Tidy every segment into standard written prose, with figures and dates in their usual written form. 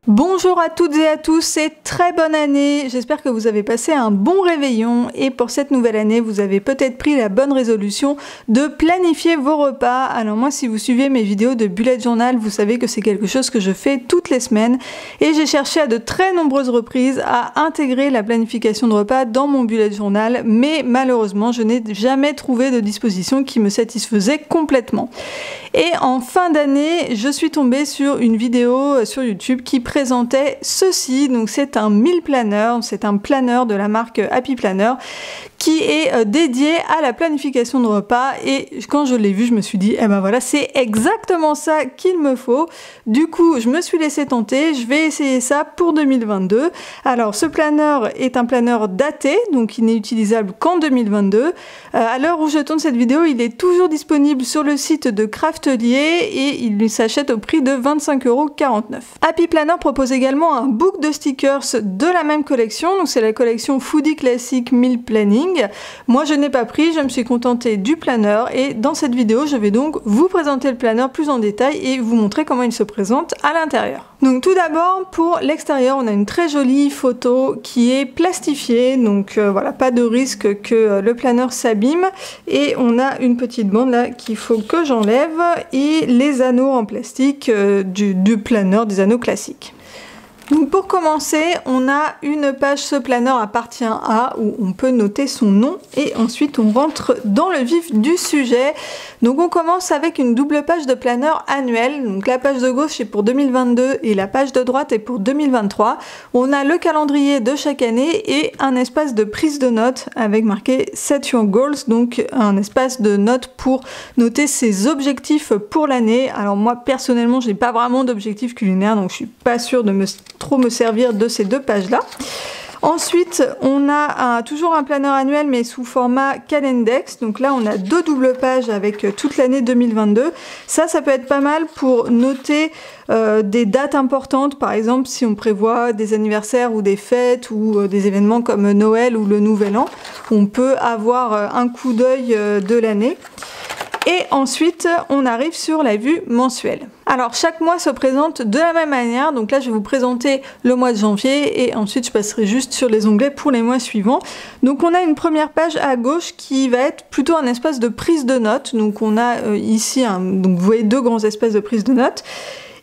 Bonjour à toutes et à tous et très bonne année. J'espère que vous avez passé un bon réveillon et pour cette nouvelle année, vous avez peut-être pris la bonne résolution de planifier vos repas. Alors moi, si vous suivez mes vidéos de bullet journal, vous savez que c'est quelque chose que je fais toutes les semaines et j'ai cherché à de très nombreuses reprises à intégrer la planification de repas dans mon bullet journal, mais malheureusement, je n'ai jamais trouvé de disposition qui me satisfaisait complètement. Et en fin d'année, je suis tombée sur une vidéo sur YouTube qui présentait ceci. Donc c'est un meal planner, c'est un planner de la marque Happy Planner qui est dédié à la planification de repas. Et quand je l'ai vu, je me suis dit, eh ben voilà, c'est exactement ça qu'il me faut. Du coup, je me suis laissée tenter, je vais essayer ça pour 2022. Alors ce planner est un planner daté, donc il n'est utilisable qu'en 2022. À l'heure où je tourne cette vidéo, il est toujours disponible sur le site de Craftelier et il s'achète au prix de 25,49 €. Happy Planner propose également un book de stickers de la même collection, donc c'est la collection Foodie Classic Meal Planning. Moi je n'ai pas pris, je me suis contentée du planner et dans cette vidéo je vais donc vous présenter le planner plus en détail et vous montrer comment il se présente à l'intérieur. Donc tout d'abord pour l'extérieur on a une très jolie photo qui est plastifiée, donc voilà, pas de risque que le planner s'abîme et on a une petite bande là qu'il faut que j'enlève et les anneaux en plastique du planner, des anneaux classiques. Donc pour commencer, on a une page Ce planner appartient à où on peut noter son nom et ensuite on rentre dans le vif du sujet. Donc on commence avec une double page de planner annuel. Donc la page de gauche est pour 2022 et la page de droite est pour 2023. On a le calendrier de chaque année et un espace de prise de notes avec marqué Set Your Goals, donc un espace de notes pour noter ses objectifs pour l'année. Alors moi personnellement, je n'ai pas vraiment d'objectif culinaire, donc je suis pas sûre de trop me servir de ces deux pages là. Ensuite on a toujours un planner annuel mais sous format Calendex, donc là on a deux doubles pages avec toute l'année 2022. Ça peut être pas mal pour noter des dates importantes, par exemple si on prévoit des anniversaires ou des fêtes ou des événements comme Noël ou le Nouvel An, on peut avoir un coup d'œil de l'année. Et ensuite, on arrive sur la vue mensuelle. Alors, chaque mois se présente de la même manière. Donc là, je vais vous présenter le mois de janvier et ensuite, je passerai juste sur les onglets pour les mois suivants. Donc, on a une première page à gauche qui va être plutôt un espace de prise de notes. Donc, on a ici, donc vous voyez deux grands espaces de prise de notes.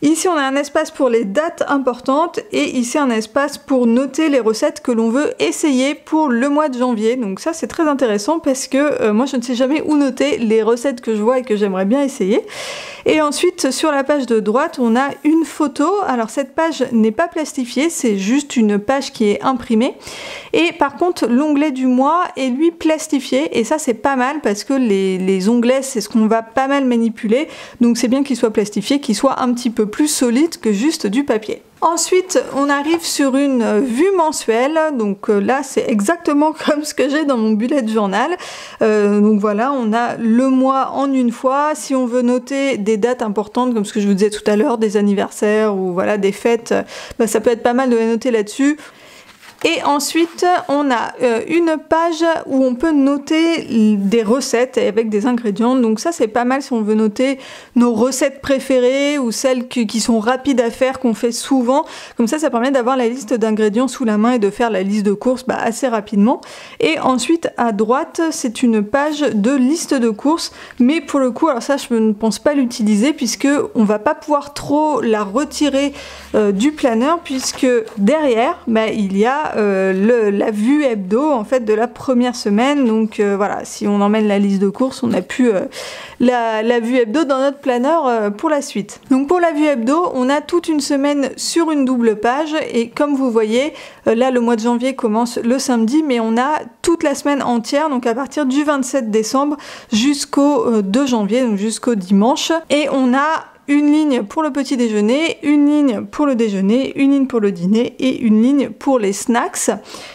Ici, on a un espace pour les dates importantes et ici un espace pour noter les recettes que l'on veut essayer pour le mois de janvier. Donc ça, c'est très intéressant parce que moi, je ne sais jamais où noter les recettes que je vois et que j'aimerais bien essayer. Et ensuite, sur la page de droite, on a une photo. Alors cette page n'est pas plastifiée, c'est juste une page qui est imprimée. Et par contre, l'onglet du mois est lui plastifié. Et ça, c'est pas mal parce que les onglets, c'est ce qu'on va pas mal manipuler. Donc c'est bien qu'il soit plastifié, qu'il soit un petit peu plus solide que juste du papier. Ensuite, on arrive sur une vue mensuelle, donc là c'est exactement comme ce que j'ai dans mon bullet journal. Donc voilà, on a le mois en une fois. Si on veut noter des dates importantes, comme ce que je vous disais tout à l'heure, des anniversaires ou voilà des fêtes, ça peut être pas mal de les noter là-dessus. Et ensuite, on a une page où on peut noter des recettes avec des ingrédients. Donc ça, c'est pas mal si on veut noter nos recettes préférées ou celles qui sont rapides à faire, qu'on fait souvent. Comme ça permet d'avoir la liste d'ingrédients sous la main et de faire la liste de courses assez rapidement. Et ensuite, à droite, c'est une page de liste de courses. Mais pour le coup, alors ça, je ne pense pas l'utiliser puisque on va pas pouvoir trop la retirer du planner puisque derrière, il y a la vue hebdo en fait de la première semaine. Donc voilà, si on emmène la liste de courses, on a pu la vue hebdo dans notre planner pour la suite. Donc pour la vue hebdo, on a toute une semaine sur une double page et comme vous voyez, là le mois de janvier commence le samedi, mais on a toute la semaine entière, donc à partir du 27 décembre jusqu'au 2 janvier, donc jusqu'au dimanche. Et on a une ligne pour le petit déjeuner, une ligne pour le déjeuner, une ligne pour le dîner et une ligne pour les snacks.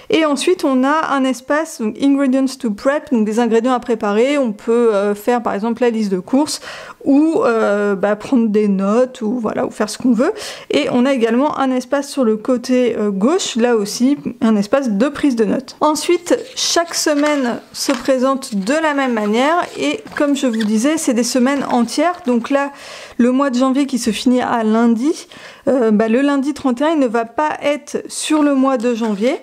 Et ensuite on a un espace, donc Ingredients to Prep, donc des ingrédients à préparer. On peut faire par exemple la liste de courses ou prendre des notes ou voilà, ou faire ce qu'on veut. Et on a également un espace sur le côté gauche, là aussi un espace de prise de notes. Ensuite, chaque semaine se présente de la même manière et comme je vous disais, c'est des semaines entières. Donc là, le mois de janvier qui se finit à lundi, le lundi 31, il ne va pas être sur le mois de janvier,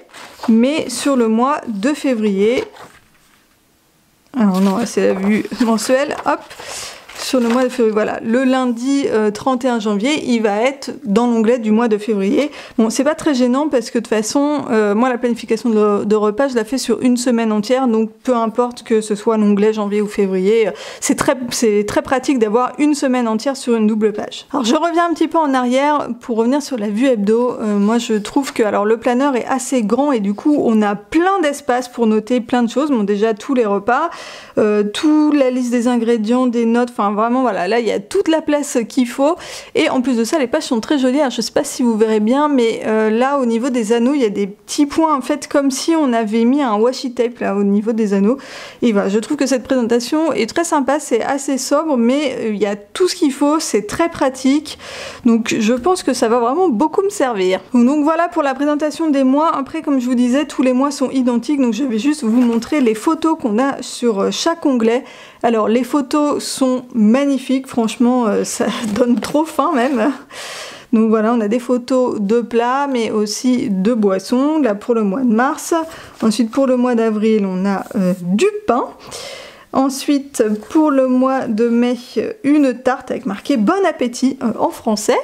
mais sur le mois de février. Alors non, c'est la vue mensuelle, hop. Sur le mois de février, voilà, le lundi 31 janvier, il va être dans l'onglet du mois de février. Bon, c'est pas très gênant parce que de toute façon, moi la planification de repas, je la fais sur une semaine entière, donc peu importe que ce soit l'onglet janvier ou février, c'est très pratique d'avoir une semaine entière sur une double page. Alors je reviens un petit peu en arrière pour revenir sur la vue hebdo. Moi je trouve que alors le planeur est assez grand et du coup on a plein d'espace pour noter plein de choses. Bon, déjà tous les repas, toute la liste des ingrédients, des notes, enfin vraiment voilà, là il y a toute la place qu'il faut et en plus de ça les pages sont très jolies. Alors, je sais pas si vous verrez bien mais là au niveau des anneaux il y a des petits points en fait comme si on avait mis un washi tape là au niveau des anneaux et voilà, je trouve que cette présentation est très sympa, c'est assez sobre mais il y a tout ce qu'il faut, c'est très pratique, donc je pense que ça va vraiment beaucoup me servir. Donc voilà pour la présentation des mois. Après comme je vous disais, tous les mois sont identiques, donc je vais juste vous montrer les photos qu'on a sur chaque onglet. Alors les photos sont magnifiques, franchement ça donne trop faim même. Donc voilà, on a des photos de plats mais aussi de boissons, là pour le mois de mars. Ensuite pour le mois d'avril on a du pain. Ensuite pour le mois de mai, une tarte avec marqué bon appétit en français.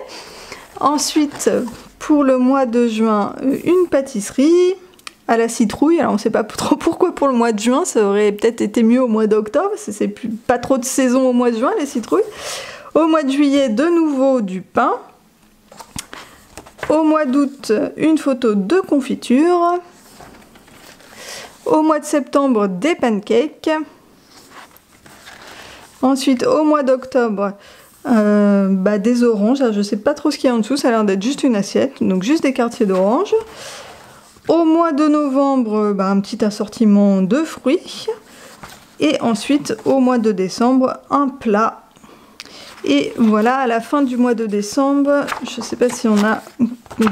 Ensuite pour le mois de juin, une pâtisserie à la citrouille. Alors on ne sait pas trop pourquoi pour le mois de juin, ça aurait peut-être été mieux au mois d'octobre, c'est pas trop de saison au mois de juin les citrouilles. Au mois de juillet de nouveau du pain. Au mois d'août une photo de confiture. Au mois de septembre des pancakes. Ensuite au mois d'octobre des oranges. Alors, je ne sais pas trop ce qu'il y a en dessous, ça a l'air d'être juste une assiette, donc juste des quartiers d'orange. Au mois de novembre, un petit assortiment de fruits. Et ensuite, au mois de décembre, un plat. Et voilà, à la fin du mois de décembre, je ne sais pas si on a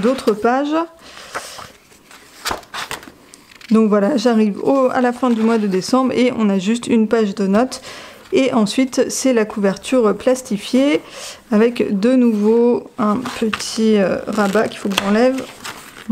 d'autres pages. Donc voilà, j'arrive à la fin du mois de décembre et on a juste une page de notes. Et ensuite, c'est la couverture plastifiée avec de nouveau un petit rabat qu'il faut que j'enlève.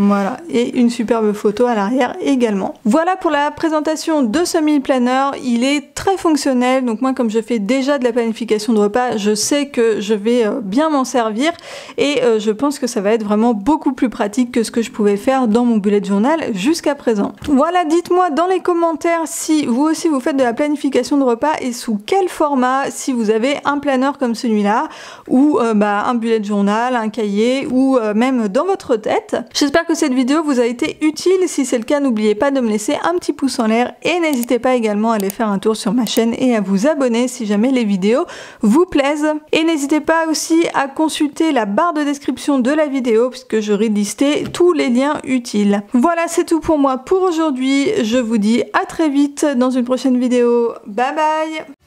Voilà, et une superbe photo à l'arrière également. Voilà pour la présentation de ce meal planner. Il est très fonctionnel, donc moi comme je fais déjà de la planification de repas, je sais que je vais bien m'en servir et je pense que ça va être vraiment beaucoup plus pratique que ce que je pouvais faire dans mon bullet journal jusqu'à présent. Voilà, dites-moi dans les commentaires si vous aussi vous faites de la planification de repas et sous quel format, si vous avez un planner comme celui-là ou un bullet journal, un cahier ou même dans votre tête. J'espère que cette vidéo vous a été utile. Si c'est le cas, n'oubliez pas de me laisser un petit pouce en l'air et n'hésitez pas également à aller faire un tour sur ma chaîne et à vous abonner si jamais les vidéos vous plaisent. Et n'hésitez pas aussi à consulter la barre de description de la vidéo puisque j'aurai listé tous les liens utiles. Voilà, c'est tout pour moi pour aujourd'hui. Je vous dis à très vite dans une prochaine vidéo. Bye bye!